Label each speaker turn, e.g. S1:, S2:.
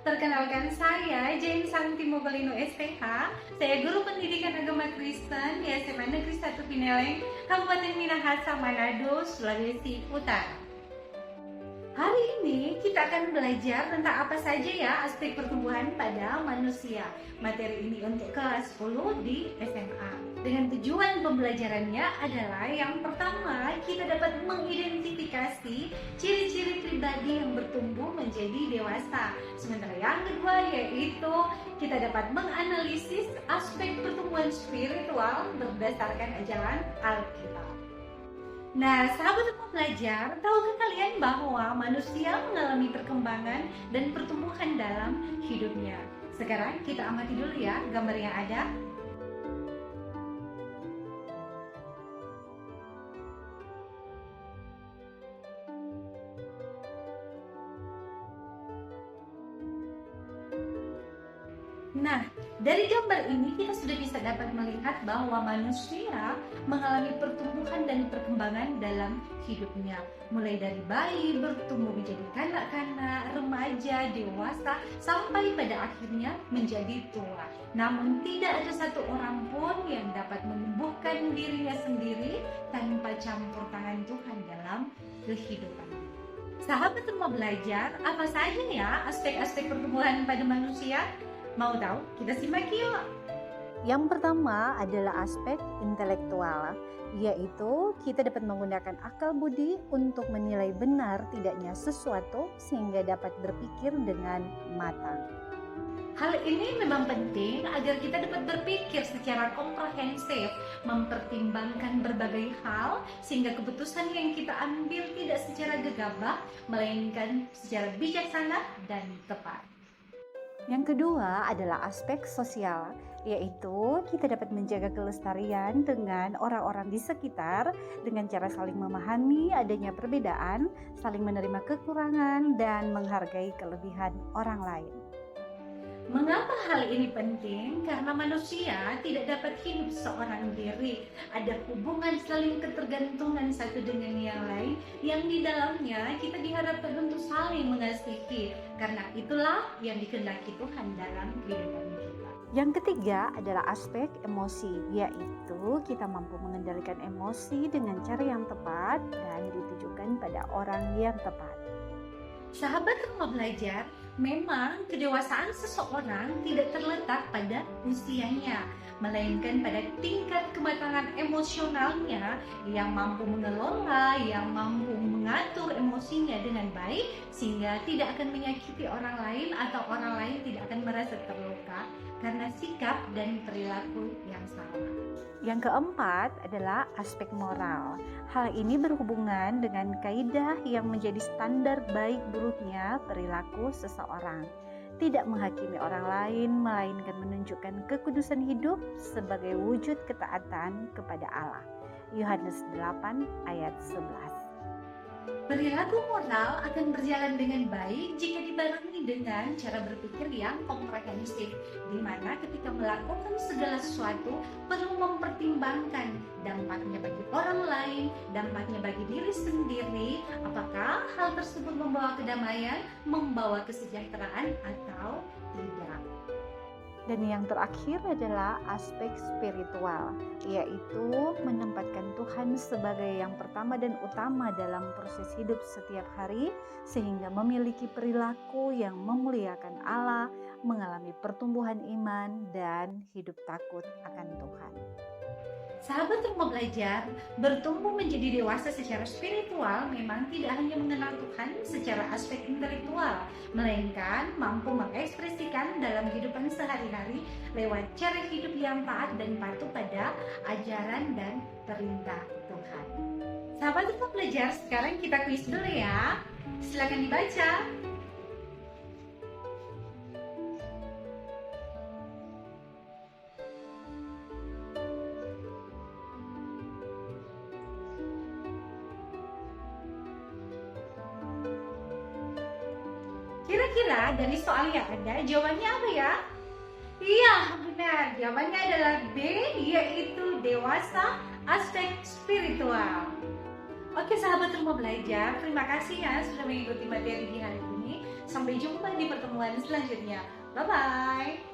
S1: Perkenalkan saya Jane Santi Mogelino SPH. Saya guru pendidikan agama Kristen di SMA Negeri 1 Pineleng, Kabupaten Minahasa, Manado, Sulawesi Utara. Hari ini kita akan belajar tentang apa saja ya aspek pertumbuhan pada manusia. Materi ini untuk kelas 10 di SMA. Dengan tujuan pembelajarannya adalah yang pertama, kita dapat mengidentifikasi ciri-ciri pribadi yang bertumbuh menjadi dewasa. Sementara yang kedua yaitu kita dapat menganalisis aspek pertumbuhan spiritual berdasarkan ajaran Alkitab. Nah, sahabat semua belajar, tahukah kalian bahwa manusia mengalami perkembangan dan pertumbuhan dalam hidupnya? Sekarang kita amati dulu ya gambar yang ada. Nah, dari gambar ini kita sudah bisa dapat melihat bahwa manusia mengalami pertumbuhan dan perkembangan dalam hidupnya. Mulai dari bayi bertumbuh menjadi kanak-kanak, remaja, dewasa, sampai pada akhirnya menjadi tua. Namun tidak ada satu orang pun yang dapat menumbuhkan dirinya sendiri tanpa campur tangan Tuhan dalam kehidupannya. Sahabat semua belajar, apa saja ya aspek-aspek pertumbuhan pada manusia? Mau tahu? Kita simak yuk.
S2: Yang pertama adalah aspek intelektual, yaitu kita dapat menggunakan akal budi untuk menilai benar tidaknya sesuatu sehingga dapat berpikir dengan matang.
S1: Hal ini memang penting agar kita dapat berpikir secara komprehensif, mempertimbangkan berbagai hal sehingga keputusan yang kita ambil tidak secara gegabah, melainkan secara bijaksana dan tepat.
S2: Yang kedua adalah aspek sosial, yaitu kita dapat menjaga kelestarian dengan orang-orang di sekitar dengan cara saling memahami adanya perbedaan, saling menerima kekurangan, dan menghargai kelebihan orang lain.
S1: Mengapa hal ini penting? Karena manusia tidak dapat hidup seorang diri. Ada hubungan saling ketergantungan satu dengan yang lain yang di dalamnya kita diharapkan untuk saling mengasihi. Karena itulah yang dikehendaki Tuhan dalam kehidupan kita.
S2: Yang ketiga adalah aspek emosi, yaitu kita mampu mengendalikan emosi dengan cara yang tepat dan ditujukan pada orang yang tepat.
S1: Sahabat rumah belajar, memang kedewasaan seseorang tidak terletak pada usianya, melainkan pada tingkat kematangan emosionalnya yang mampu mengelola, yang mampu mengatur emosinya dengan baik sehingga tidak akan menyakiti orang lain atau orang lain tidak akan merasa terluka karena sikap dan perilaku yang salah.
S2: Yang keempat adalah aspek moral. Hal ini berhubungan dengan kaidah yang menjadi standar baik buruknya perilaku seseorang. Tidak menghakimi orang lain, melainkan menunjukkan kekudusan hidup sebagai wujud ketaatan kepada Allah. Yohanes 8 ayat 11.
S1: Perilaku moral akan berjalan dengan baik jika dibarengi dengan cara berpikir yang komprehensif, di mana ketika melakukan segala sesuatu perlu mempertimbangkan dampaknya bagi orang lain, dampaknya bagi diri sendiri, apakah hal tersebut membawa kedamaian, membawa kesejahteraan atau tidak.
S2: Dan yang terakhir adalah aspek spiritual, yaitu menempatkan Tuhan sebagai yang pertama dan utama dalam proses hidup setiap hari, sehingga memiliki perilaku yang memuliakan Allah, mengalami pertumbuhan iman, dan hidup takut akan Tuhan.
S1: Sahabat rumah belajar, bertumbuh menjadi dewasa secara spiritual memang tidak hanya mengenal Tuhan secara aspek intelektual, melainkan mampu mengekspresikan dalam kehidupan sehari-hari lewat cara hidup yang taat dan patuh pada ajaran dan perintah Tuhan. Sahabat rumah belajar, sekarang kita kuis dulu ya. Silakan dibaca. Kira-kira dari soal yang ada, jawabannya apa ya? Iya, benar. Jawabannya adalah B, yaitu dewasa aspek spiritual. Oke sahabat rumah belajar, terima kasih ya sudah mengikuti materi di hari ini. Sampai jumpa di pertemuan selanjutnya. Bye-bye.